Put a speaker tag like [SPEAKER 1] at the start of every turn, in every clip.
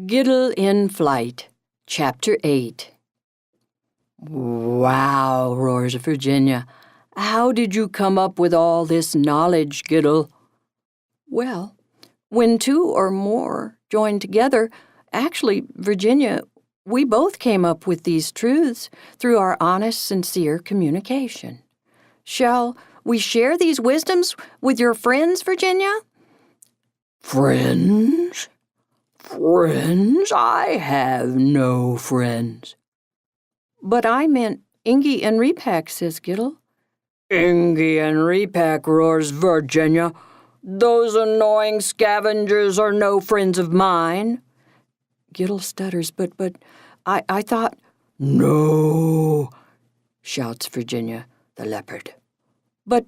[SPEAKER 1] Giddel in Flight, Chapter 8. "Wow," roars Virginia. "How did you come up with all this knowledge, Giddel?" "Well, when two or more join together, actually, Virginia, we both came up with these truths through our honest, sincere communication. Shall we share these wisdoms with your friends, Virginia?"
[SPEAKER 2] "Friends? Friends? I have no friends."
[SPEAKER 1] "But I meant Ingy and Repak," says Giddel.
[SPEAKER 2] "Ingy and Repak," roars Virginia. "Those annoying scavengers are no friends of mine."
[SPEAKER 1] Giddel stutters, but I thought...
[SPEAKER 2] "No," shouts Virginia, the leopard.
[SPEAKER 1] But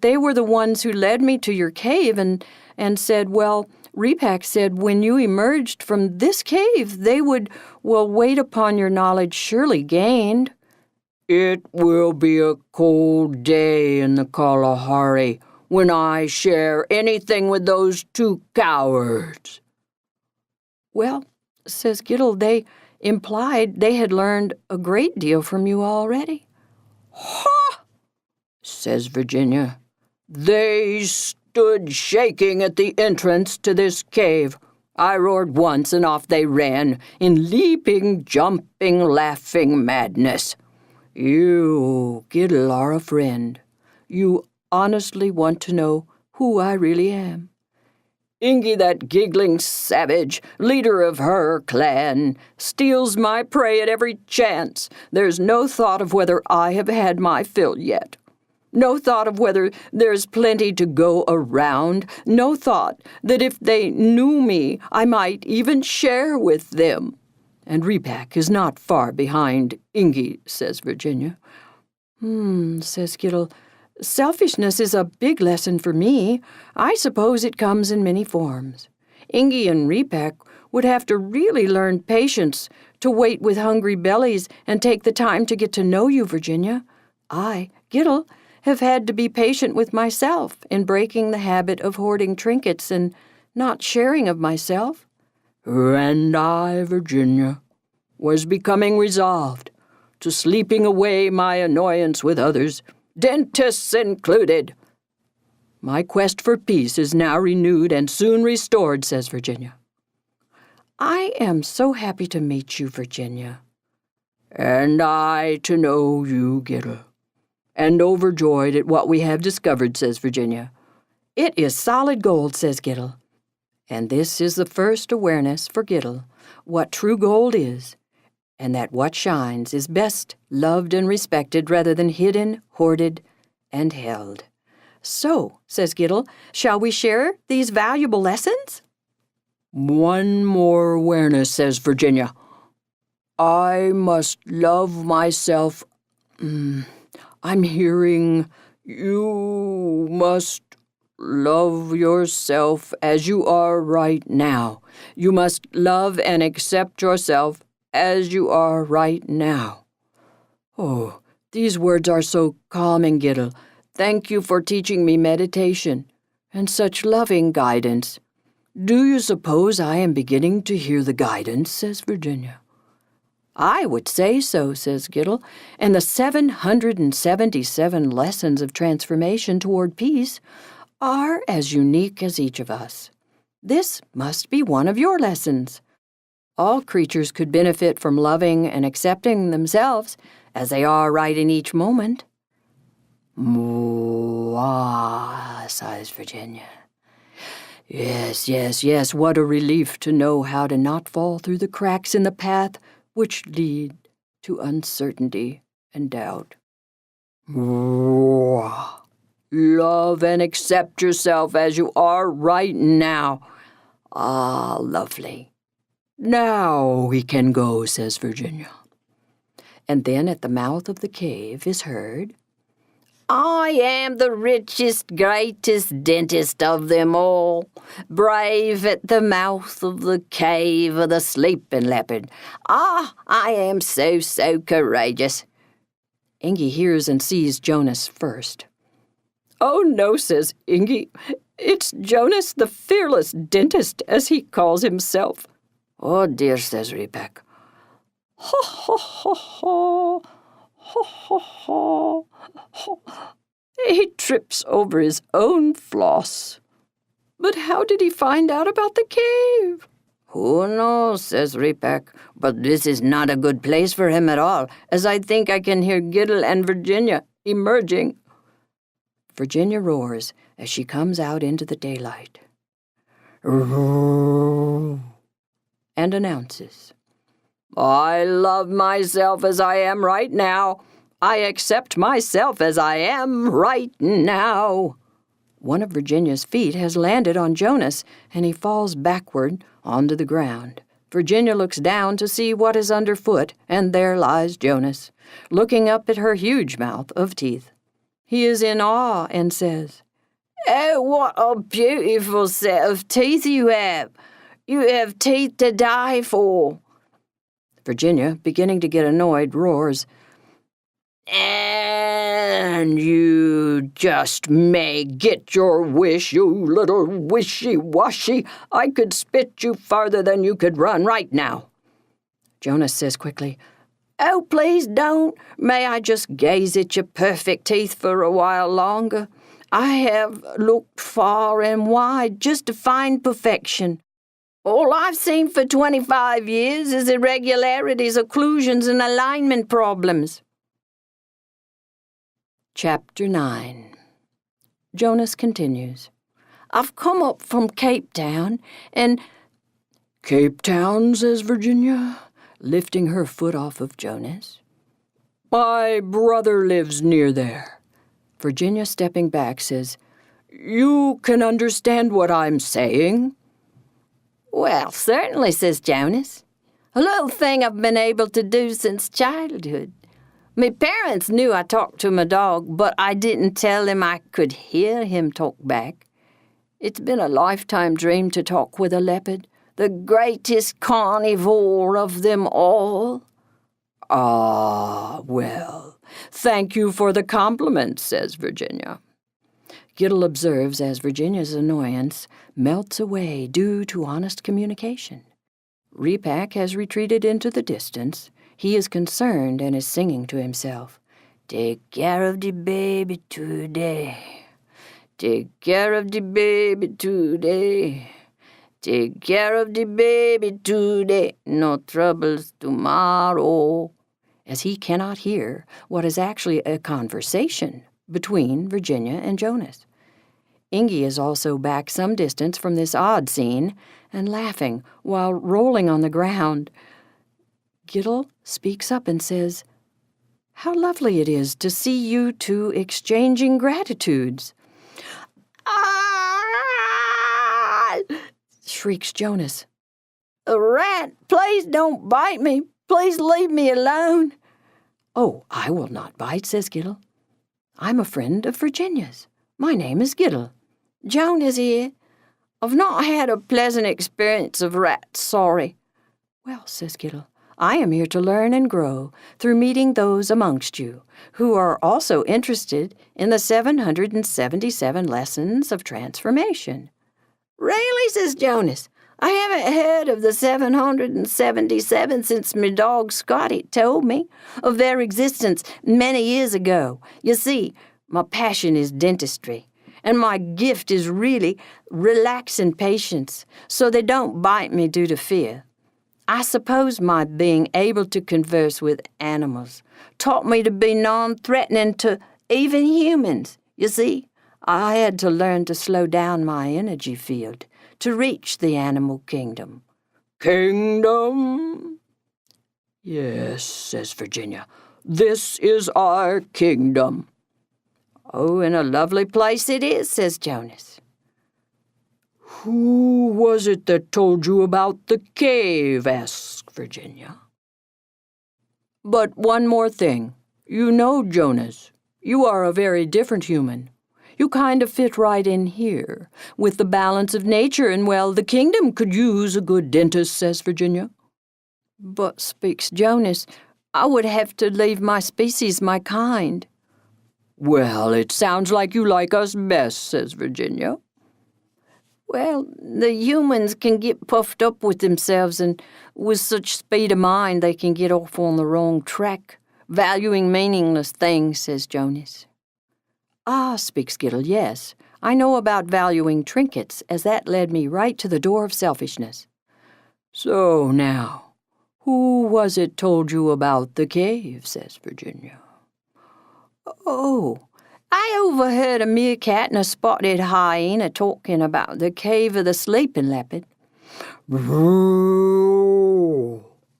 [SPEAKER 1] they were the ones who led me to your cave and said, well, Repak said when you emerged from this cave, they would, wait upon your knowledge surely gained."
[SPEAKER 2] "It will be a cold day in the Kalahari when I share anything with those two cowards."
[SPEAKER 1] "Well," says Giddel, "they implied they had learned a great deal from you already."
[SPEAKER 2] "Ha!" says Virginia. "They stood shaking at the entrance to this cave. I roared once and off they ran in leaping, jumping, laughing madness.
[SPEAKER 1] You, Giddel, are a friend. You honestly want to know who I really am."
[SPEAKER 2] "Ingy, that giggling savage, leader of her clan, steals my prey at every chance. There's no thought of whether I have had my fill yet. No thought of whether there's plenty to go around. No thought that if they knew me, I might even share with them."
[SPEAKER 1] "And Repak is not far behind Ingy," says Virginia. Says Giddel. "Selfishness is a big lesson for me. I suppose it comes in many forms. Ingy and Repak would have to really learn patience to wait with hungry bellies and take the time to get to know you, Virginia. I, Giddel, have had to be patient with myself in breaking the habit of hoarding trinkets and not sharing of myself."
[SPEAKER 2] "And I, Virginia, was becoming resolved to sleeping away my annoyance with others, dentists included."
[SPEAKER 1] "My quest for peace is now renewed and soon restored," says Virginia. "I am so happy to meet you, Virginia."
[SPEAKER 2] "And I to know you, Giddel."
[SPEAKER 1] "And overjoyed at what we have discovered," says Virginia. "It is solid gold," says Giddel. And this is the first awareness for Giddel, what true gold is, and that what shines is best loved and respected rather than hidden, hoarded, and held. "So," says Giddel, "shall we share these valuable lessons?"
[SPEAKER 2] "One more awareness," says Virginia. "I must love myself. I'm hearing you must love yourself as you are right now. You must love and accept yourself as you are right now."
[SPEAKER 1] "Oh, these words are so calming, Giddel. Thank you for teaching me meditation and such loving guidance."
[SPEAKER 2] "Do you suppose I am beginning to hear the guidance?" says Virginia.
[SPEAKER 1] "I would say so," says Giddel, "and the 777 lessons of transformation toward peace are as unique as each of us. This must be one of your lessons. All creatures could benefit from loving and accepting themselves as they are right in each moment."
[SPEAKER 2] "Mwah," sighs Virginia. Yes, what a relief to know how to not fall through the cracks in the path which lead to uncertainty and doubt. Mwah. Love and accept yourself as you are right now. Ah, lovely. Now we can go," says Virginia.
[SPEAKER 1] And then at the mouth of the cave is heard,
[SPEAKER 3] "I am the richest, greatest dentist of them all, brave at the mouth of the cave of the sleeping leopard. Ah, I am so courageous."
[SPEAKER 1] Ingy hears and sees Jonas first.
[SPEAKER 2] "Oh no," says Ingy. "It's Jonas the fearless dentist, as he calls himself."
[SPEAKER 3] Oh dear, says Rebecca.
[SPEAKER 2] Ha ha ha ha, ha ha ha, ha. He trips over his own floss. But how did he find out about the cave?
[SPEAKER 3] Who knows, says Rebecca, but this is not a good place for him at all, as I think I can hear Giddel and Virginia emerging.
[SPEAKER 1] Virginia roars as she comes out into the daylight and announces,
[SPEAKER 2] I love myself as I am right now. I accept myself as I am right now.
[SPEAKER 1] One of Virginia's feet has landed on Jonas, and he falls backward onto the ground. Virginia looks down to see what is underfoot, and there lies Jonas, looking up at her huge mouth of teeth. He is in awe and says,
[SPEAKER 3] Oh, what a beautiful set of teeth you have. You have teeth to die for.
[SPEAKER 1] Virginia, beginning to get annoyed, roars,
[SPEAKER 2] And you just may get your wish, you little wishy-washy. I could spit you farther than you could run right now.
[SPEAKER 1] Jonas says quickly,
[SPEAKER 3] Oh, please don't. May I just gaze at your perfect teeth for a while longer? I have looked far and wide just to find perfection. All I've seen for 25 years is irregularities, occlusions, and alignment problems.
[SPEAKER 1] Chapter 9. Jonas continues,
[SPEAKER 3] I've come up from Cape Town, and...
[SPEAKER 2] Cape Town, says Virginia,
[SPEAKER 1] lifting her foot off of Jonas.
[SPEAKER 2] My brother lives near there.
[SPEAKER 1] Virginia, stepping back, says,
[SPEAKER 2] You can understand what I'm saying?
[SPEAKER 3] Well, certainly, says Jonas. A little thing I've been able to do since childhood. My parents knew I talked to my dog, but I didn't tell them I could hear him talk back. It's been a lifetime dream to talk with a leopard, the greatest carnivore of them all.
[SPEAKER 2] Ah, well, thank you for the compliment, says Virginia.
[SPEAKER 1] Giddel observes as Virginia's annoyance melts away due to honest communication. Repack has retreated into the distance. He is concerned and is singing to himself,
[SPEAKER 3] Take care of the baby today. Take care of the baby today. Take care of the baby today. No troubles tomorrow.
[SPEAKER 1] as he cannot hear what is actually a conversation between Virginia and Jonas. Ingy is also back some distance from this odd scene and laughing while rolling on the ground. Giddel speaks up and says, "How lovely it is to see you two exchanging gratitudes."
[SPEAKER 3] Ah!
[SPEAKER 1] Shrieks Jonas.
[SPEAKER 3] A rat, please don't bite me. Please leave me alone.
[SPEAKER 1] "Oh, I will not bite," says Giddel. "I'm a friend of Virginia's. My name is Giddel."
[SPEAKER 3] Jonas here. I've not had a pleasant experience of rats, sorry.
[SPEAKER 1] "Well," says Giddel, "I am here to learn and grow through meeting those amongst you who are also interested in the 777 lessons of transformation."
[SPEAKER 3] Really, says Jonas. I haven't heard of the 777 since my dog Scotty told me of their existence many years ago. You see, my passion is dentistry, and my gift is really relaxing patients so they don't bite me due to fear. I suppose my being able to converse with animals taught me to be non-threatening to even humans. You see, I had to learn to slow down my energy field to reach the animal kingdom.
[SPEAKER 2] "Kingdom?" "Yes," says Virginia. "This is our kingdom."
[SPEAKER 3] "Oh, and a lovely place it is," says Jonas.
[SPEAKER 2] "Who was it that told you about the cave?" asks Virginia. "But one more thing. You know, Jonas, you are a very different human. You kind of fit right in here, with the balance of nature, and, well, the kingdom could use a good dentist," says Virginia.
[SPEAKER 3] "But," speaks Jonas, "I would have to leave my species, my kind."
[SPEAKER 2] "Well, it sounds like you like us best," says Virginia.
[SPEAKER 3] Well, the humans can get puffed up with themselves, and with such speed of mind they can get off on the wrong track, valuing meaningless things, says Jonas.
[SPEAKER 1] Ah, speaks Giddel, yes. I know about valuing trinkets, as that led me right to the door of selfishness. So now, who was it told you about the cave, says Virginia.
[SPEAKER 3] Oh, I overheard a meerkat and a spotted hyena talking about the cave of the sleeping leopard.
[SPEAKER 2] Roar,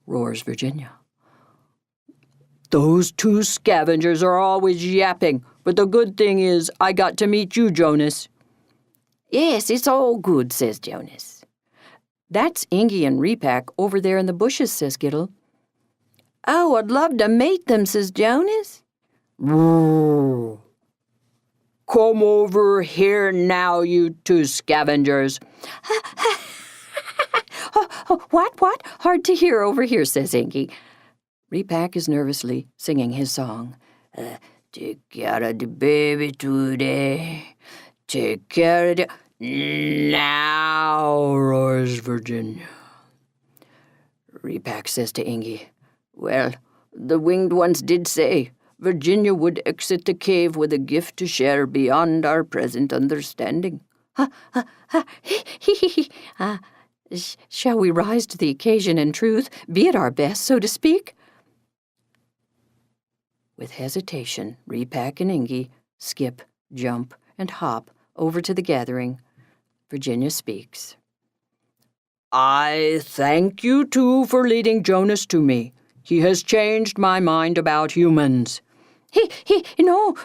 [SPEAKER 2] roars Virginia. Those two scavengers are always yapping, but the good thing is I got to meet you, Jonas.
[SPEAKER 3] Yes, it's all good, says Jonas.
[SPEAKER 1] That's Ingy and Repak over there in the bushes, says Giddel.
[SPEAKER 3] Oh, I'd love to meet them, says Jonas.
[SPEAKER 2] Roar. Come over here now, you two scavengers.
[SPEAKER 1] What? Hard to hear over here, says Ingy. Repak is nervously singing his song.
[SPEAKER 3] Take care of the baby today. Take care of the...
[SPEAKER 2] Now, roars Virginia.
[SPEAKER 1] Repak says to Ingy,
[SPEAKER 3] Well, the winged ones did say Virginia would exit the cave with a gift to share beyond our present understanding.
[SPEAKER 1] Shall we rise to the occasion in truth, be at our best, so to speak? With hesitation, Repak and Ingy skip, jump, and hop over to the gathering. Virginia speaks.
[SPEAKER 2] I thank you two for leading Jonas to me. He has changed my mind about humans.
[SPEAKER 1] No,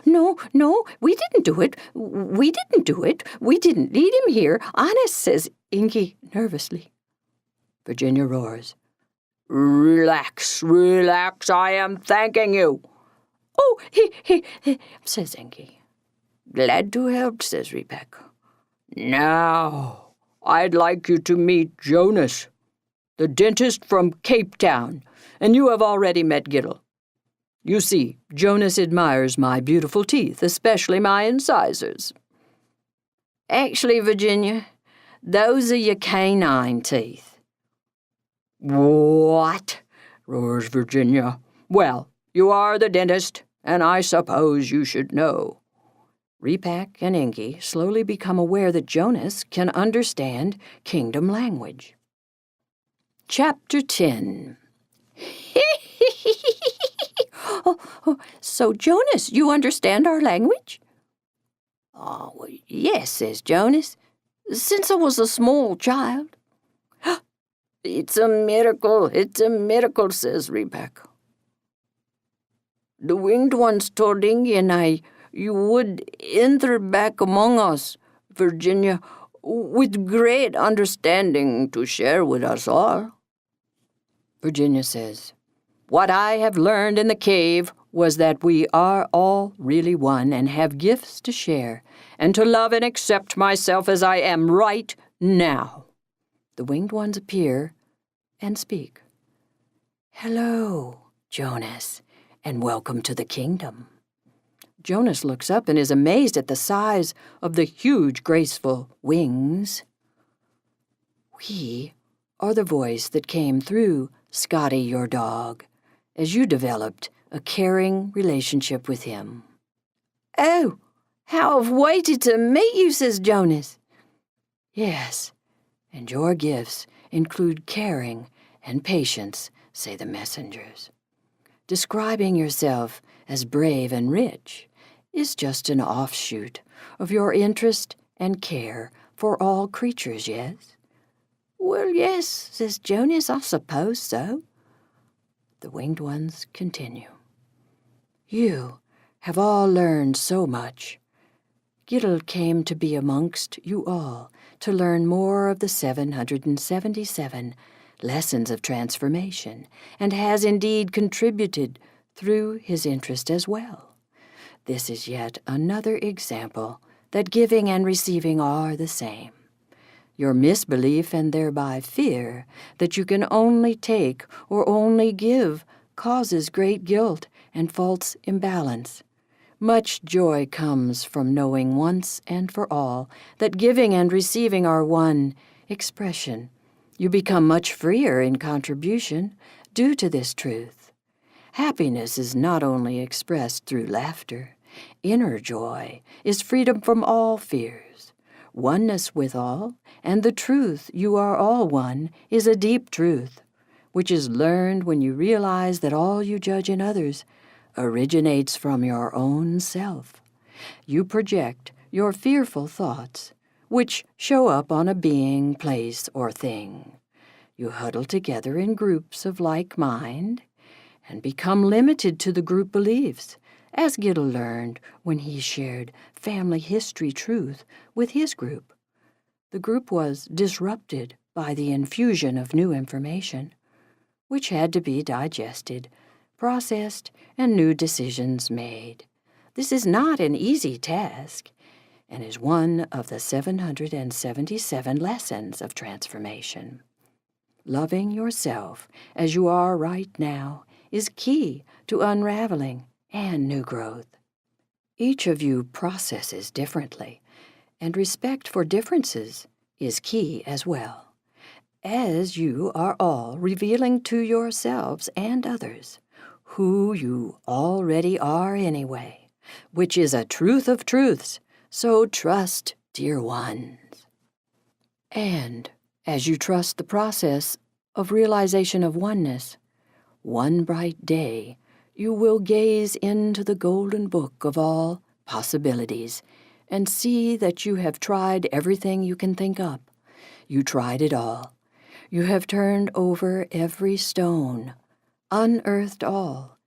[SPEAKER 1] we didn't do it. We didn't lead him here. Honest, says Ingy nervously.
[SPEAKER 2] Virginia roars. Relax, I am thanking you.
[SPEAKER 1] Oh, says Ingy.
[SPEAKER 3] Glad to help, says Repak.
[SPEAKER 2] Now, I'd like you to meet Jonas, the dentist from Cape Town, and you have already met Giddel. You see, Jonas admires my beautiful teeth, especially my incisors.
[SPEAKER 3] Actually, Virginia, those are your canine teeth.
[SPEAKER 2] What? Roars Virginia. Well, you are the dentist, and I suppose you should know.
[SPEAKER 1] Repak and Ingy slowly become aware that Jonas can understand kingdom language. Chapter 10. So, Jonas, you understand our language?
[SPEAKER 3] Oh, well, yes, says Jonas, since I was a small child. It's a miracle, says Repak. The winged ones told Ingy and I you would enter back among us, Virginia, with great understanding to share with us all.
[SPEAKER 1] Virginia says, What I have learned in the cave was that we are all really one and have gifts to share, and to love and accept myself as I am right now. The winged ones appear and speak. Hello, Jonas, and welcome to the kingdom. Jonas looks up and is amazed at the size of the huge, graceful wings. We are the voice that came through Scotty, your dog, as you developed a caring relationship with him.
[SPEAKER 3] Oh, how I've waited to meet you, says Jonas.
[SPEAKER 1] Yes, and your gifts include caring and patience, say the messengers. Describing yourself as brave and rich is just an offshoot of your interest and care for all creatures, yes?
[SPEAKER 3] Well, yes, says Jonas, I suppose so.
[SPEAKER 1] The winged ones continue. You have all learned so much. Giddel came to be amongst you all to learn more of the 777 lessons of transformation, and has indeed contributed through his interest as well. This is yet another example that giving and receiving are the same. Your misbelief and thereby fear that you can only take or only give causes great guilt and false imbalance. Much joy comes from knowing once and for all that giving and receiving are one expression. You become much freer in contribution due to this truth. Happiness is not only expressed through laughter. Inner joy is freedom from all fears. Oneness with all, and the truth you are all one, is a deep truth, which is learned when you realize that all you judge in others originates from your own self. You project your fearful thoughts, which show up on a being, place, or thing. You huddle together in groups of like mind and become limited to the group beliefs, as Giddel learned when he shared family history truth with his group. The group was disrupted by the infusion of new information, which had to be digested, processed, and new decisions made. This is not an easy task, and is one of the 777 lessons of transformation. Loving yourself as you are right now is key to unraveling and new growth. Each of you processes differently, and respect for differences is key as well, as you are all revealing to yourselves and others who you already are anyway, which is a truth of truths, so trust, dear ones. And as you trust the process of realization of oneness, one bright day you will gaze into the golden book of all possibilities and see that you have tried everything you can think up. You tried it all. You have turned over every stone, unearthed all,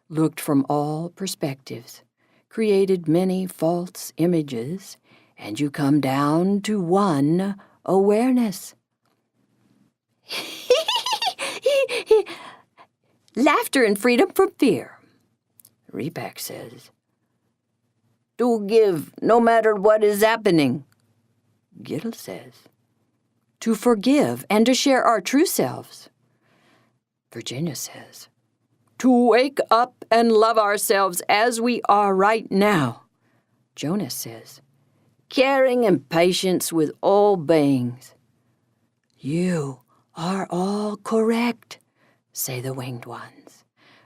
[SPEAKER 1] looked from all perspectives, created many false images, and you come down to one awareness. Laughter and freedom from fear. Repak says,
[SPEAKER 3] To give no matter what is happening.
[SPEAKER 1] Giddel says, to forgive and to share our true selves. Virginia says,
[SPEAKER 2] To wake up and love ourselves as we are right now.
[SPEAKER 1] Jonas says,
[SPEAKER 3] Caring and patience with all beings.
[SPEAKER 1] You are all correct, say the winged ones.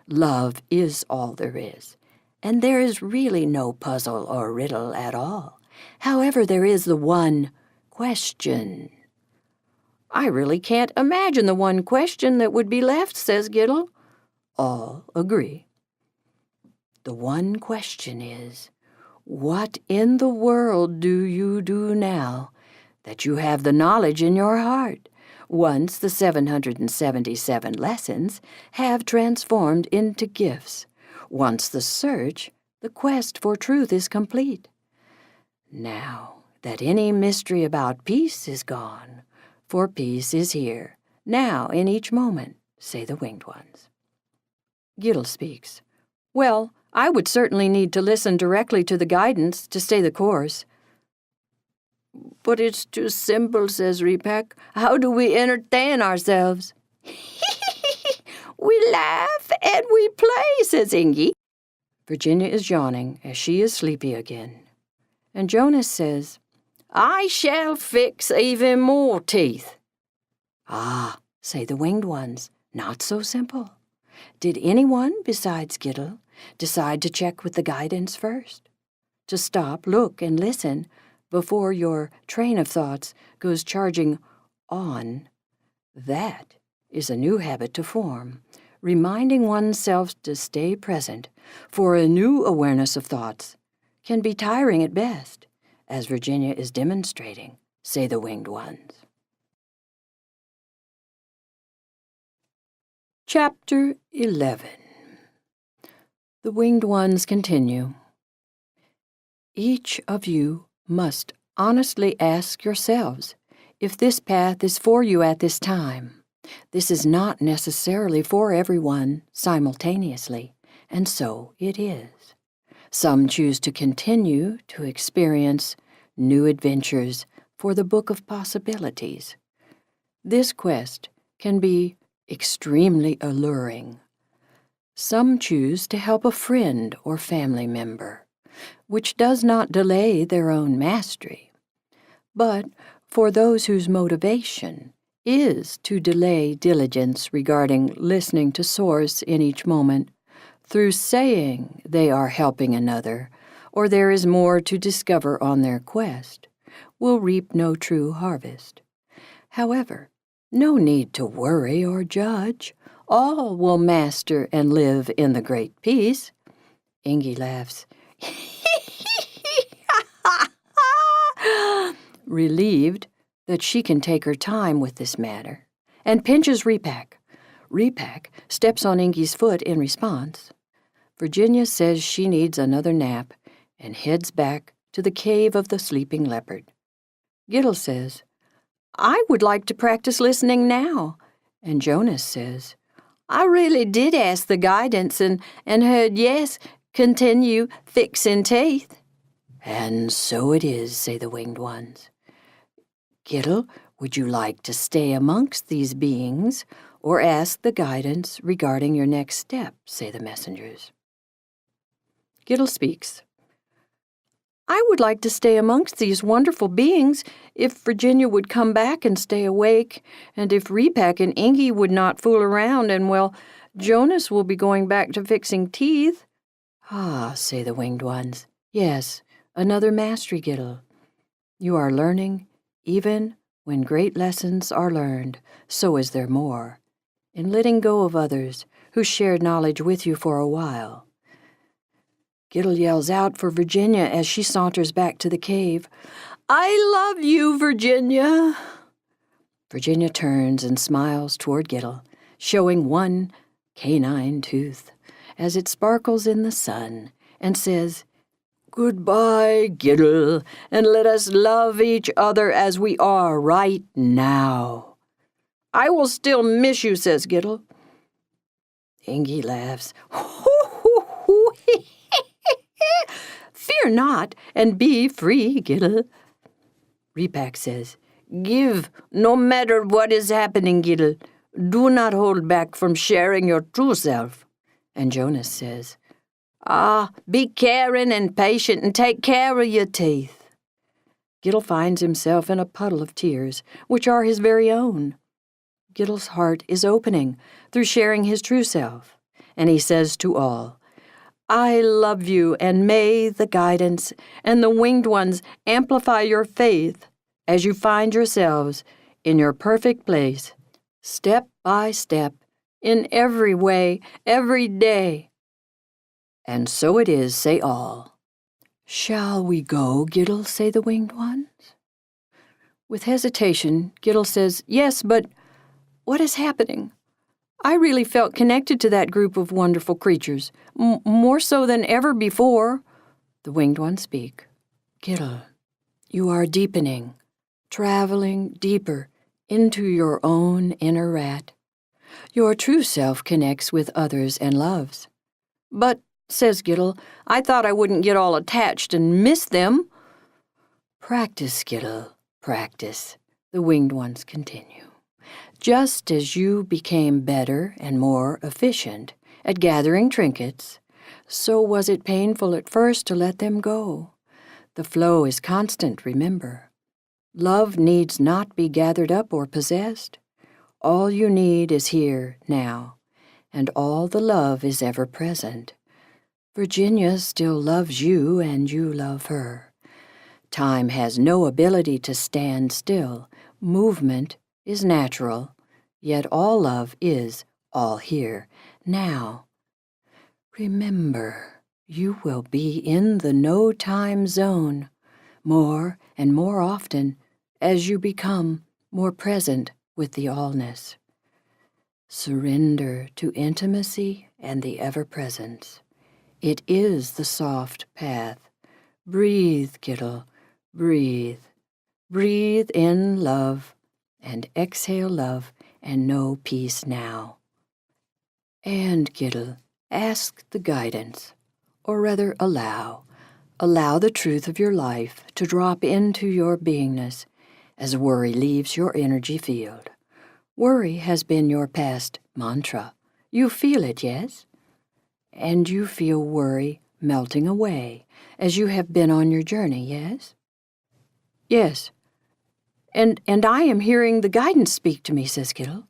[SPEAKER 1] Love is all there is, and there is really no puzzle or riddle at all. However, there is the one question.
[SPEAKER 2] I really can't imagine the one question that would be left, says Giddel.
[SPEAKER 1] All agree. The one question is, what in the world do you do now that you have the knowledge in your heart, once the 777 lessons have transformed into gifts, once the search, the quest for truth is complete? Now that any mystery about peace is gone, for peace is here, now in each moment, say the winged ones. Giddel speaks. Well, I would certainly need to listen directly to the guidance to stay the course.
[SPEAKER 3] But it's too simple, says Repak. How do we entertain ourselves?
[SPEAKER 2] We laugh and we play, says Ingy.
[SPEAKER 1] Virginia is yawning as she is sleepy again. And Jonas says,
[SPEAKER 2] I shall fix even more teeth.
[SPEAKER 1] Ah, say the winged ones, not so simple. Did anyone besides Giddel decide to check with the guidance first? To stop, look, and listen before your train of thoughts goes charging on? That is a new habit to form, reminding oneself to stay present for a new awareness of thoughts can be tiring at best, as Virginia is demonstrating, say the winged ones. Chapter 11. The winged ones continue. Each of you must honestly ask yourselves if this path is for you at this time. This is not necessarily for everyone simultaneously, and so it is. Some choose to continue to experience new adventures for the book of possibilities. This quest can be extremely alluring. Some choose to help a friend or family member. which does not delay their own mastery. But for those whose motivation is to delay diligence regarding listening to Source in each moment, through saying they are helping another, or there is more to discover on their quest, will reap no true harvest. However, no need to worry or judge. All will master and live in the great peace. Ingi laughs, relieved that she can take her time with this matter, and pinches Repak. Repak steps on Ingi's foot in response. Virginia says she needs another nap and heads back to the cave of the sleeping leopard. Giddel says, I would like to practice listening now. And Jonas says, I really did ask the guidance and heard yes, continue fixing teeth. And so it is, say the winged ones. Giddel, would you like to stay amongst these beings or ask the guidance regarding your next step, say the messengers. Giddel speaks. I would like to stay amongst these wonderful beings if Virginia would come back and stay awake, and if Repak and Ingi would not fool around, and, well, Jonas will be going back to fixing teeth. Ah, say the winged ones. Yes, another mastery, Giddel. You are learning, even when great lessons are learned, so is there more, in letting go of others who shared knowledge with you for a while. Giddel yells out for Virginia as she saunters back to the cave. I love you, Virginia. Virginia turns and smiles toward Giddel, showing one canine tooth as it sparkles in the sun, and says, Goodbye, Giddel, and let us love each other as we are right now. I will still miss you, says Giddel. Ingi laughs. Fear not, and be free, Giddel. Repak says, Give, no matter what is happening, Giddel. Do not hold back from sharing your true self. And Jonas says, be caring and patient and take care of your teeth. Giddel finds himself in a puddle of tears, which are his very own. Giddel's heart is opening through sharing his true self, and he says to all, I love you, and may the guidance and the winged ones amplify your faith as you find yourselves in your perfect place, step by step, in every way, every day. And so it is, say all. Shall we go, Giddel, say the winged ones? With hesitation, Giddel says, Yes, but what is happening? I really felt connected to that group of wonderful creatures, more so than ever before. The winged ones speak. Giddel, you are deepening, traveling deeper into your own inner rat. Your true self connects with others and loves. But, says Giddel, I thought I wouldn't get all attached and miss them. Practice, Giddel, practice, the winged ones continue. Just as you became better and more efficient at gathering trinkets, so was it painful at first to let them go. The flow is constant, remember. Love needs not be gathered up or possessed. All you need is here, now, and all the love is ever present. Virginia still loves you, and you love her. Time has no ability to stand still. Movement is natural, yet all love is all here, now. Remember, you will be in the no-time zone more and more often as you become more present with the allness. Surrender to intimacy and the ever-presence. It is the soft path. Breathe, Giddel, breathe. Breathe in love, and exhale love, and know peace now. And, Giddel, ask the guidance, or rather allow the truth of your life to drop into your beingness as worry leaves your energy field. Worry has been your past mantra. You feel it, yes? And you feel worry melting away as you have been on your journey, yes? Yes. And I am hearing the guidance speak to me, says Giddel.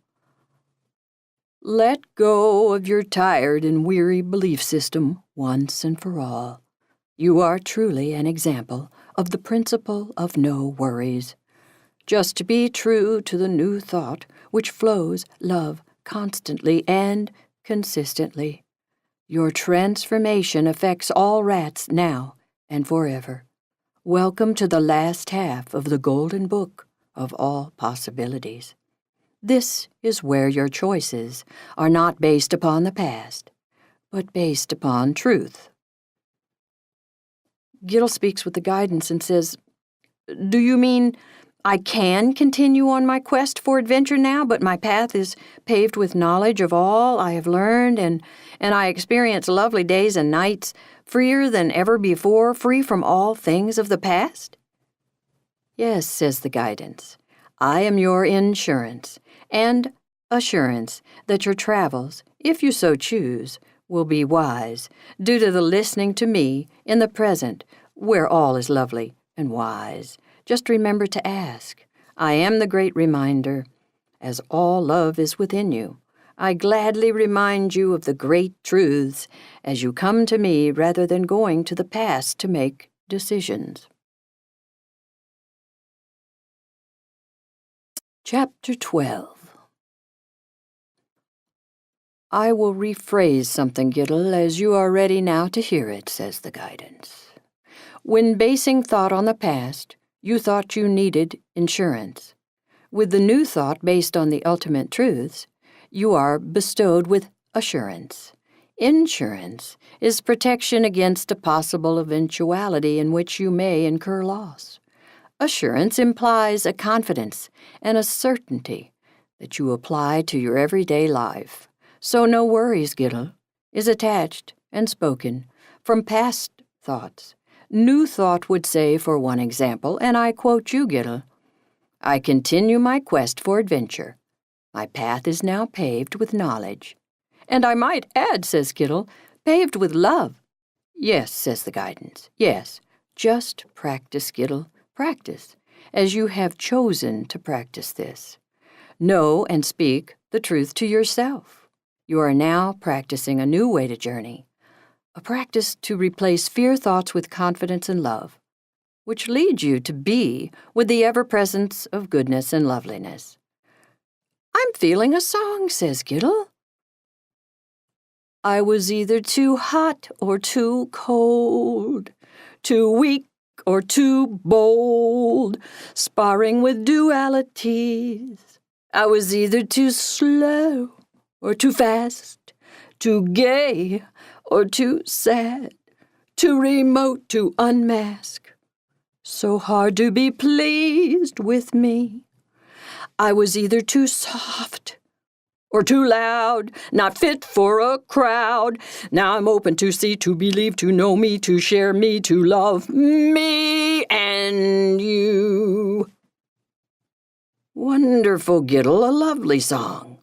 [SPEAKER 1] Let go of your tired and weary belief system once and for all. You are truly an example of the principle of no worries. Just to be true to the new thought which flows love constantly and consistently. Your transformation affects all rats now and forever. Welcome to the last half of the golden book of all possibilities. This is where your choices are not based upon the past, but based upon truth. Giddel speaks with the guidance and says, Do you mean I can continue on my quest for adventure now, but my path is paved with knowledge of all I have learned, and I experience lovely days and nights, freer than ever before, free from all things of the past? Yes, says the guidance. I am your insurance and assurance that your travels, if you so choose, will be wise, due to the listening to me in the present, where all is lovely and wise. Just remember to ask. I am the great reminder. As all love is within you, I gladly remind you of the great truths as you come to me rather than going to the past to make decisions. Chapter 12. I will rephrase something, Giddel, as you are ready now to hear it, says the guidance. When basing thought on the past, you thought you needed insurance. With the new thought based on the ultimate truths, you are bestowed with assurance. Insurance is protection against a possible eventuality in which you may incur loss. Assurance implies a confidence and a certainty that you apply to your everyday life. So no worries, Giddel, is attached and spoken from past thoughts. New thought would say, for one example, and I quote you, Giddel, I continue my quest for adventure. My path is now paved with knowledge. And I might add, says Giddel, paved with love. Yes, says the guidance, yes. Just practice, Giddel, practice, as you have chosen to practice this. Know and speak the truth to yourself. You are now practicing a new way to journey. A practice to replace fear thoughts with confidence and love, which leads you to be with the ever-presence of goodness and loveliness. I'm feeling a song, says Giddel. I was either too hot or too cold, too weak or too bold, sparring with dualities. I was either too slow or too fast, too gay or too sad, too remote to unmask, so hard to be pleased with me. I was either too soft or too loud, not fit for a crowd. Now I'm open to see, to believe, to know me, to share me, to love me and you. Wonderful, Giddel, a lovely song.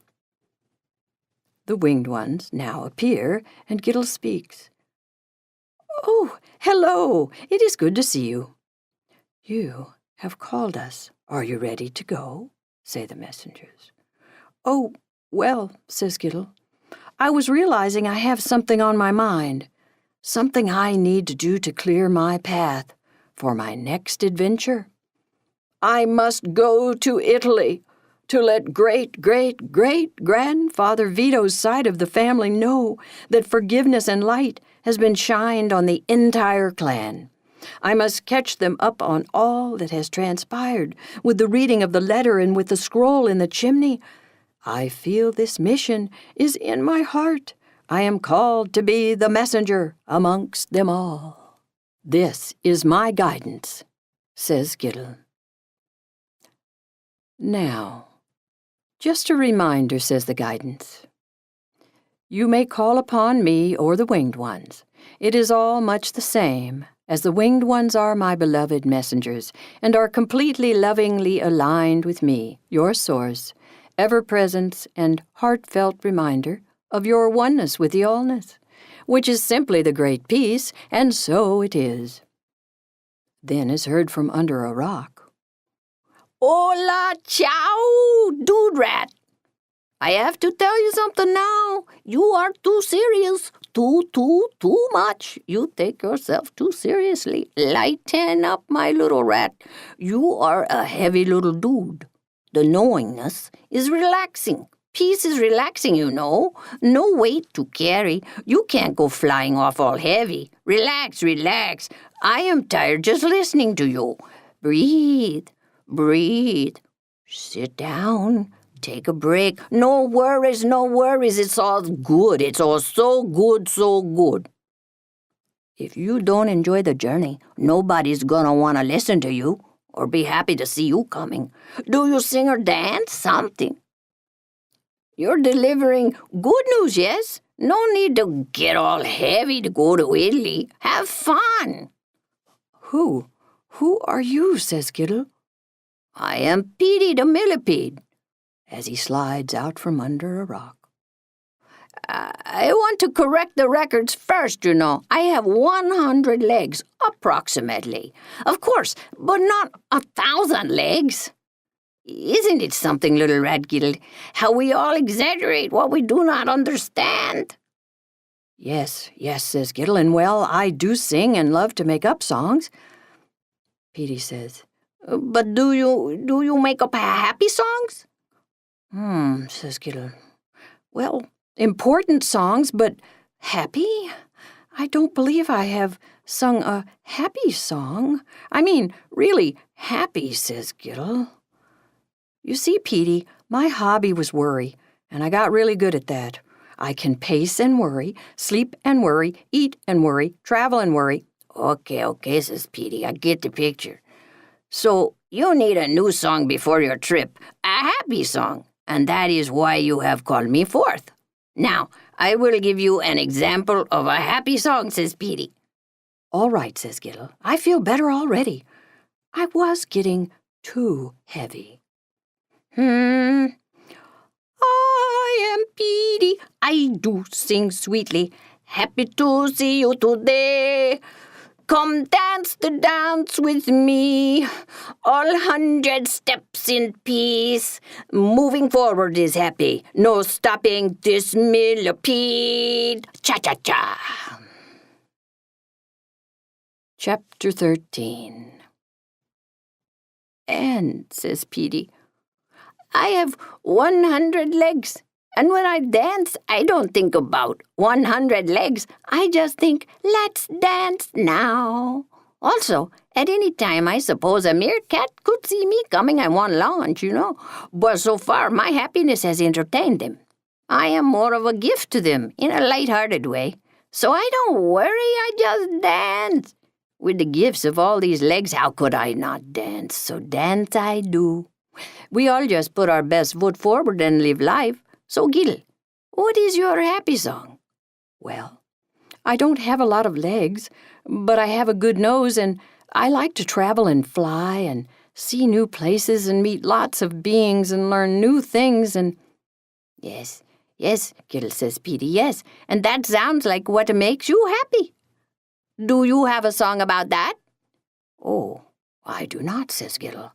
[SPEAKER 1] The winged ones now appear, and Giddel speaks. Oh, hello! It is good to see you. You have called us. Are you ready to go? Say the messengers. Oh, well, says Giddel, I was realizing I have something on my mind, something I need to do to clear my path for my next adventure. I must go to Italy to let great-great-great-grandfather Vito's side of the family know that forgiveness and light has been shined on the entire clan. I must catch them up on all that has transpired with the reading of the letter and with the scroll in the chimney. I feel this mission is in my heart. I am called to be the messenger amongst them all. This is my guidance, says Giddel. Now, just a reminder, says the guidance. You may call upon me or the winged ones. It is all much the same, as the winged ones are my beloved messengers and are completely lovingly aligned with me, your source, ever-presence and heartfelt reminder of your oneness with the allness. which is simply the Great Peace, and so it is. Then is heard from under a rock.
[SPEAKER 3] Hola, ciao, dude rat. I have to tell you something now. You are too serious. Too much. You take yourself too seriously. Lighten up, my little rat. You are a heavy little dude. The knowingness is relaxing. Peace is relaxing, you know. No weight to carry. You can't go flying off all heavy. Relax. I am tired just listening to you. Breathe. Sit down. Take a break. No worries. It's all good. It's all so good. If you don't enjoy the journey, nobody's gonna want to listen to you or be happy to see you coming. Do you sing or dance? Something. You're delivering good news, yes? No need to get all heavy to go to Italy. Have fun.
[SPEAKER 1] Who are you, says Giddel,
[SPEAKER 3] I am Petey the millipede.
[SPEAKER 1] as he slides out from under a rock.
[SPEAKER 3] I want to correct the records first, you know. I have 100 legs, approximately. Of course, but not 1,000 legs. Isn't it something, little rat Giddel, how we all exaggerate what we do not understand?
[SPEAKER 1] Yes, says Giddel, and well, I do sing and love to make up songs. Petey says,
[SPEAKER 3] But do you make up happy songs?
[SPEAKER 1] Says Giddel. Well, important songs, but happy? I don't believe I have sung a happy song. I mean, really happy, says Giddel. You see, Petey, my hobby was worry, and I got really good at that. I can pace and worry, sleep and worry, eat and worry, travel and worry.
[SPEAKER 3] Okay, says Petey, I get the picture. So you need a new song before your trip, a happy song, and that is why you have called me forth. Now, I will give you an example of a happy song, says Petey.
[SPEAKER 1] All right, says Giddel. I feel better already. I was getting too heavy.
[SPEAKER 3] I am Petey. I do sing sweetly. Happy to see you today. Come dance the dance with me. All 100 steps in peace. Moving forward is happy. No stopping this millipede. Cha-cha-cha.
[SPEAKER 1] Chapter 13.
[SPEAKER 3] And, says Petey, I have 100 legs. And when I dance, I don't think about 100 legs. I just think, let's dance now. Also, at any time, I suppose a meerkat could see me coming and want lunch, you know. But so far, my happiness has entertained them. I am more of a gift to them in a light-hearted way. So I don't worry, I just dance. With the gifts of all these legs, how could I not dance? So dance I do. We all just put our best foot forward and live life. So, Giddel, what is your happy song?
[SPEAKER 1] Well, I don't have a lot of legs, but I have a good nose, and I like to travel and fly and see new places and meet lots of beings and learn new things and...
[SPEAKER 3] Yes, Giddel, says Petey, yes, and that sounds like what makes you happy. Do you have a song about that?
[SPEAKER 1] Oh, I do not, says Giddel.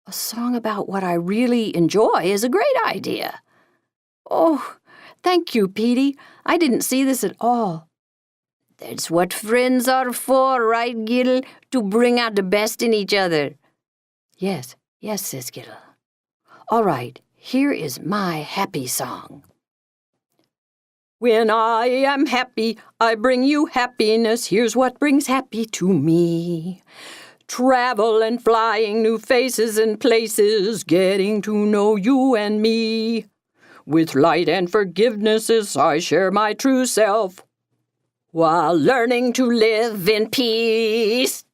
[SPEAKER 1] A song about what I really enjoy is a great idea. Oh, thank you, Petey. I didn't see this at all.
[SPEAKER 3] That's what friends are for, right, Giddel? To bring out the best in each other.
[SPEAKER 1] Yes, says Giddel. All right, here is my happy song. When I am happy, I bring you happiness. Here's what brings happy to me. Travel and flying new faces and places, getting to know you and me. With light and forgivenesses, I share my true self, while learning to live in peace.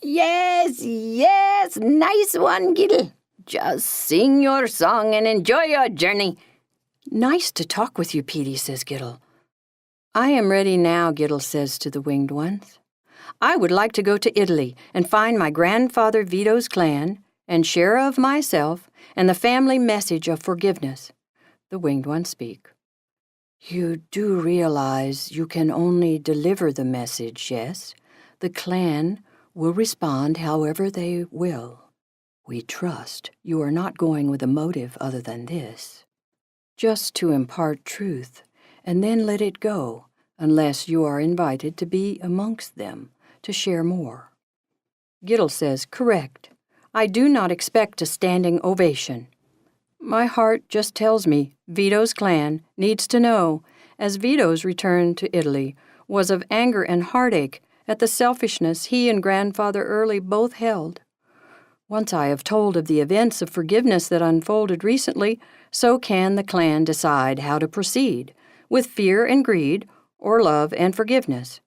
[SPEAKER 1] Yes, nice one, Giddel. Just sing your song and enjoy your journey. Nice to talk with you, Petey, says Giddel. I am ready now, Giddel says to the winged ones. I would like to go to Italy and find my grandfather Vito's clan and share of myself and the family message of forgiveness. The winged ones speak. You do realize you can only deliver the message, yes? The clan will respond however they will. We trust you are not going with a motive other than this. Just to impart truth, and then let it go, unless you are invited to be amongst them, to share more. Giddel says, correct. I do not expect a standing ovation. My heart just tells me Vito's clan needs to know, as Vito's return to Italy was of anger and heartache at the selfishness he and Grandfather Early both held. Once I have told of the events of forgiveness that unfolded recently, so can the clan decide how to proceed, with fear and greed, or love and forgiveness.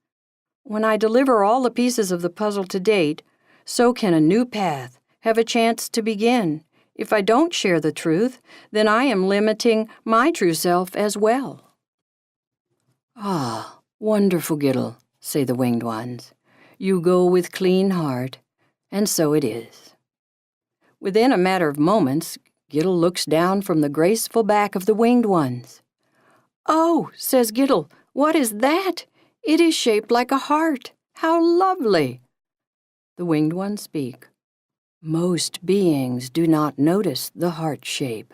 [SPEAKER 1] When I deliver all the pieces of the puzzle to date, so can a new path have a chance to begin. If I don't share the truth, then I am limiting my true self as well. Ah, wonderful Giddel, say the winged ones. You go with clean heart, and so it is. Within a matter of moments, Giddel looks down from the graceful back of the winged ones. Oh, says Giddel, what is that? It is shaped like a heart. How lovely! The winged ones speak. Most beings do not notice the heart shape.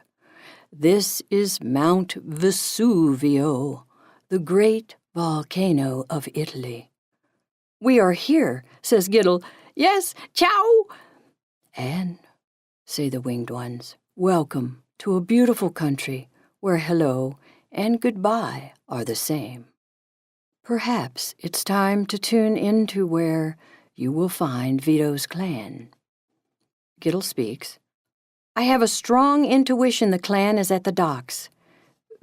[SPEAKER 1] This is Mount Vesuvio, the great volcano of Italy. We are here, says Giddel. Yes, ciao! And, say the winged ones, welcome to a beautiful country where hello and goodbye are the same. Perhaps it's time to tune into where you will find Vito's clan. Giddel speaks. I have a strong intuition the clan is at the docks.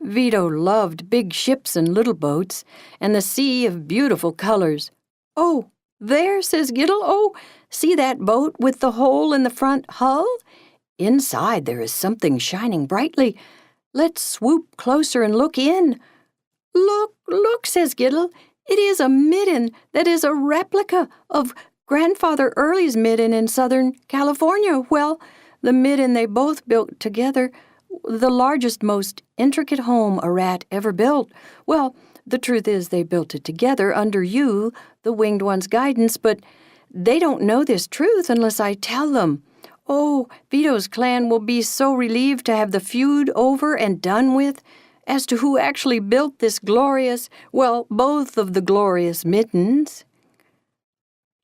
[SPEAKER 1] Vito loved big ships and little boats, and the sea of beautiful colors. Oh, there, says Giddel. Oh, see that boat with the hole in the front hull? Inside there is something shining brightly. Let's swoop closer and look in. Look, says Giddel. It is a midden that is a replica of Grandfather Early's midden in Southern California. Well, the midden they both built together, the largest, most intricate home a rat ever built. Well, the truth is they built it together under you, the winged one's guidance, but they don't know this truth unless I tell them. Oh, Vito's clan will be so relieved to have the feud over and done with. As to who actually built this glorious, well, both of the glorious middens.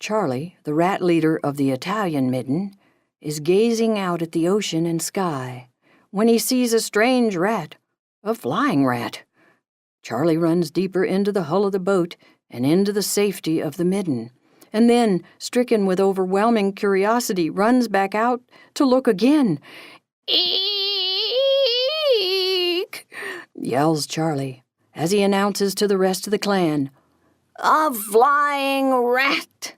[SPEAKER 1] Charlie, the rat leader of the Italian midden, is gazing out at the ocean and sky when he sees a strange rat, a flying rat. Charlie runs deeper into the hull of the boat and into the safety of the midden, and then, stricken with overwhelming curiosity, runs back out to look again. Eek! Yells Charlie, as he announces to the rest of the clan, a flying rat!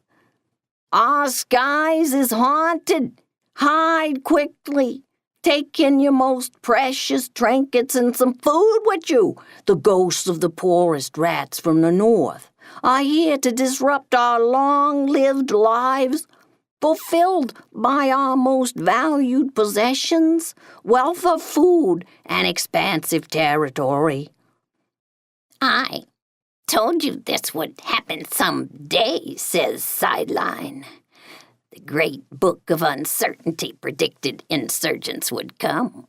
[SPEAKER 1] Our skies is haunted. Hide quickly. Take in your most precious trinkets and some food with you. The ghosts of the poorest rats from the north are here to disrupt our long-lived lives, fulfilled by our most valued possessions, wealth of food, and expansive territory. I told you this would happen someday, says Sideline. The great book of uncertainty predicted insurgents would come,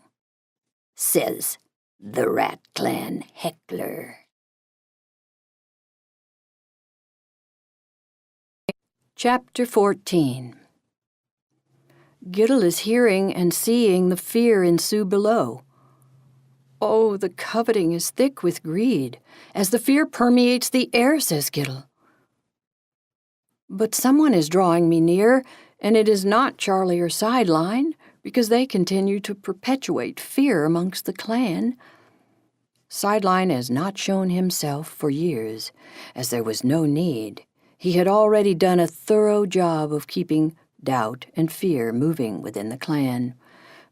[SPEAKER 1] says the Rat Clan heckler. Chapter 14. Giddel is hearing and seeing the fear ensue below. Oh, the coveting is thick with greed, as the fear permeates the air, says Giddel. But someone is drawing me near, and it is not Charlie or Sideline, because they continue to perpetuate fear amongst the clan. Sideline has not shown himself for years, as there was no need. He had already done a thorough job of keeping doubt and fear moving within the clan.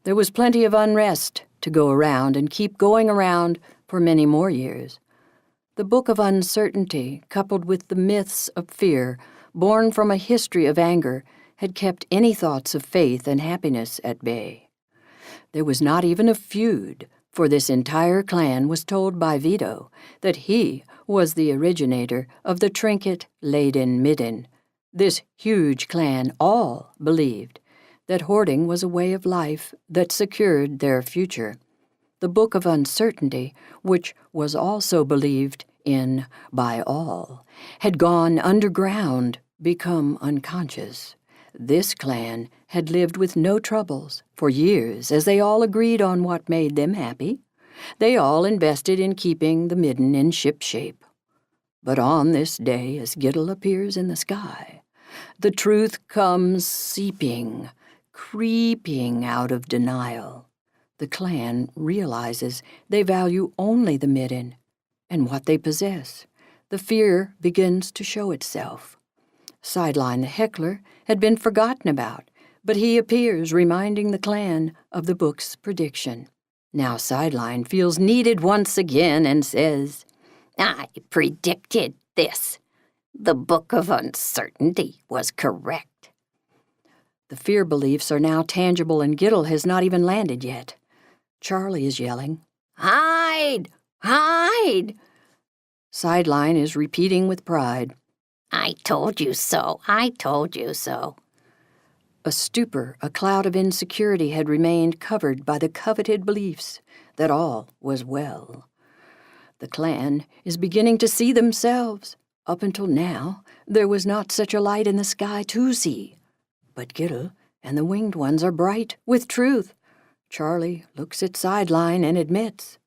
[SPEAKER 1] There was plenty of unrest to go around and keep going around for many more years. The book of uncertainty, coupled with the myths of fear, born from a history of anger, had kept any thoughts of faith and happiness at bay. There was not even a feud, for this entire clan was told by Vito that he was the originator of the trinket-laden midden. This huge clan all believed that hoarding was a way of life that secured their future. The Book of Uncertainty, which was also believed in by all, had gone underground, become unconscious. This clan had lived with no troubles for years as they all agreed on what made them happy. They all invested in keeping the midden in shipshape. But on this day, as Giddel appears in the sky, the truth comes seeping, creeping out of denial. The clan realizes they value only the midden and what they possess. The fear begins to show itself. Sideline the heckler had been forgotten about, but he appears reminding the clan of the book's prediction. Now Sideline feels needed once again and says,
[SPEAKER 3] I predicted this. The Book of Uncertainty was correct.
[SPEAKER 1] The fear beliefs are now tangible and Giddel has not even landed yet. Charlie is yelling,
[SPEAKER 3] Hide! Hide!
[SPEAKER 1] Sideline is repeating with pride,
[SPEAKER 3] I told you so. I told you so.
[SPEAKER 1] A stupor, a cloud of insecurity had remained covered by the coveted beliefs that all was well. The clan is beginning to see themselves. Up until now, there was not such a light in the sky to see. But Giddel and the winged ones are bright with truth. Charlie looks at Sideline and admits,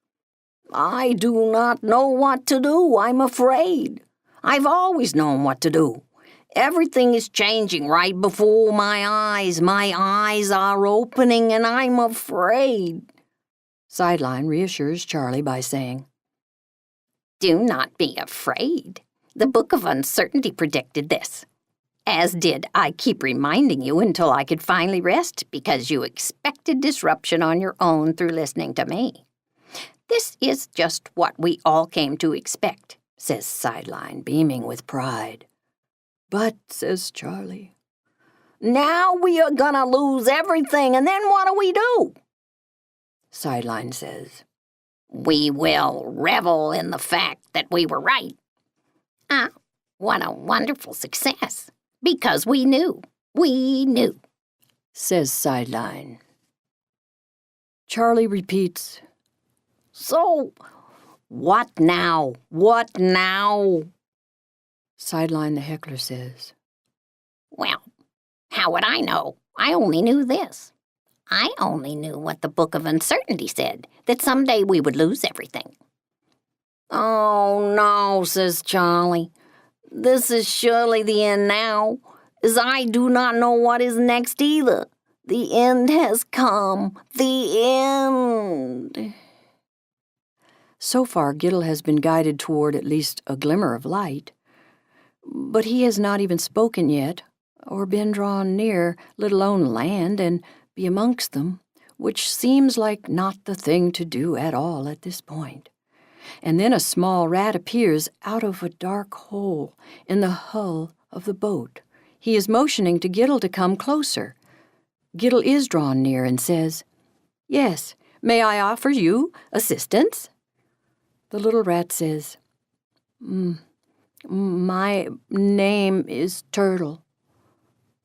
[SPEAKER 3] I do not know what to do. I'm afraid. I've always known what to do. Everything is changing right before my eyes. My eyes are opening and I'm afraid.
[SPEAKER 1] Sideline reassures Charlie by saying,
[SPEAKER 3] Do not be afraid. The Book of Uncertainty predicted this. As did I keep reminding you until I could finally rest because you expected disruption on your own through listening to me. This is just what we all came to expect, says Sideline, beaming with pride.
[SPEAKER 1] But, says Charlie,
[SPEAKER 3] now we are gonna lose everything, and then what do we do?
[SPEAKER 1] Sideline says,
[SPEAKER 3] we will revel in the fact that we were right. Ah, what a wonderful success. Because we knew,
[SPEAKER 1] says Sideline. Charlie repeats,
[SPEAKER 3] So, what now? What now?
[SPEAKER 1] Sideline the heckler says,
[SPEAKER 3] Well, how would I know? I only knew this. I only knew what the Book of Uncertainty said, that someday we would lose everything. Oh, no, says Charlie. This is surely the end now, as I do not know what is next either. The end has come. The end.
[SPEAKER 1] So far, Giddel has been guided toward at least a glimmer of light. But he has not even spoken yet, or been drawn near, let alone land and be amongst them, which seems like not the thing to do at all at this point. And then a small rat appears out of a dark hole in the hull of the boat. He is motioning to Giddel to come closer. Giddel is drawn near and says, Yes, may I offer you assistance? The little rat says, My name is Turtle.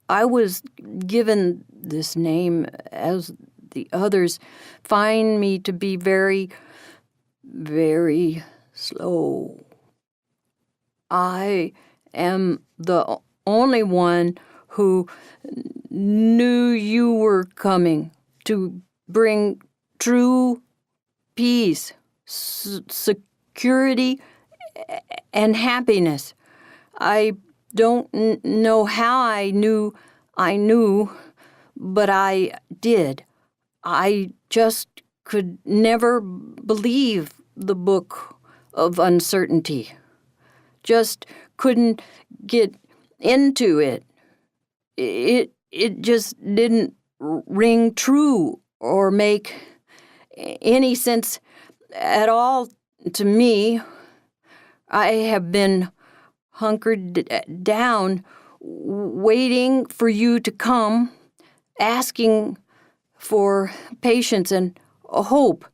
[SPEAKER 1] I was given this name as the others find me to be very, very slow. I am the only one who knew you were coming to bring true peace, security, and happiness. I don't know how I knew, but I did. I just could never believe the Book of Uncertainty. Just couldn't get into it. It just didn't ring true or make any sense at all to me. I have been hunkered down, waiting for you to come, asking for patience and hope.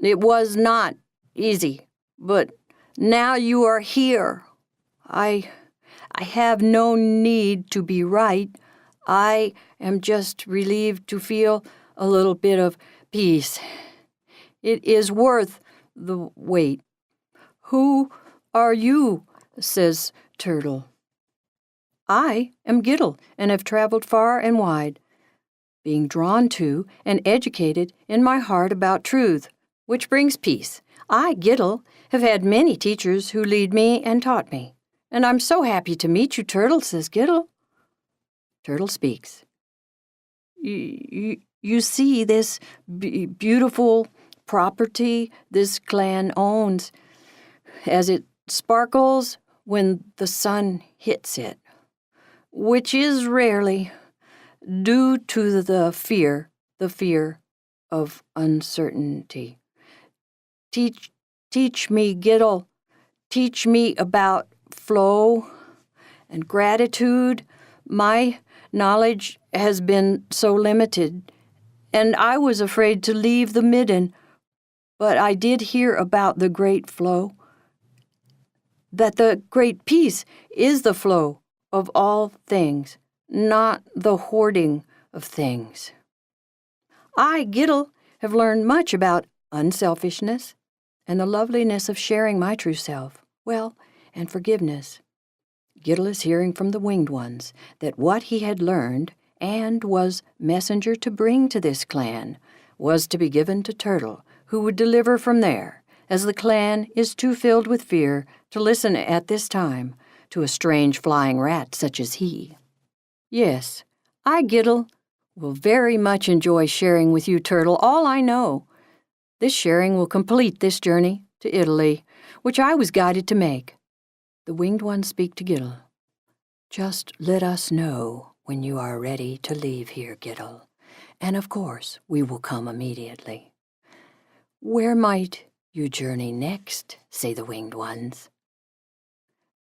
[SPEAKER 2] It was not easy, but now you are here. I have no need to be right. I am just relieved to feel a little bit of peace. It is worth the wait. Who are you? Says Turtle. I am Giddel, and have traveled far and wide, being drawn to and educated in my heart about truth, which brings peace. I, Giddel, have had many teachers who lead me and taught me, and I'm so happy to meet you, Turtle, says Giddel. Turtle speaks. You see this beautiful property this clan owns as it sparkles when the sun hits it, which is rarely due to the fear of uncertainty. Teach me, Giddel. Teach me about flow and gratitude. My knowledge has been so limited, and I was afraid to leave the midden, but I did hear about the great flow, that the great peace is the flow of all things, not the hoarding of things. I, Giddel, have learned much about unselfishness and the loveliness of sharing my true self, and forgiveness. Giddel is hearing from the winged ones that what he had learned and was messenger to bring to this clan was to be given to Turtle, who would deliver from there, as the clan is too filled with fear to listen at this time to a strange flying rat such as he. Yes, I, Giddel, will very much enjoy sharing with you, Turtle, all I know. This sharing will complete this journey to Italy, which I was guided to make. The winged ones speak to Giddel. Just let us know when you are ready to leave here, Giddel, and of course we will come immediately. Where might you journey next, say the winged ones?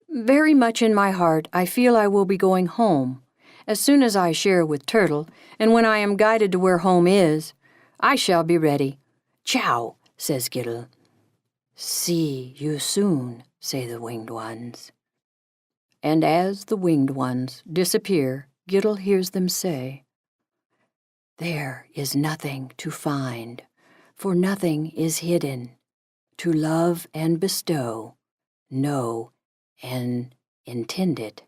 [SPEAKER 2] Very much in my heart I feel I will be going home. As soon as I share with Turtle, and when I am guided to where home is, I shall be ready. Ciao, says Giddel. See you soon, say the winged ones. And as the winged ones disappear, Giddel hears them say, There is nothing to find, for nothing is hidden. To love and bestow, know and intend it.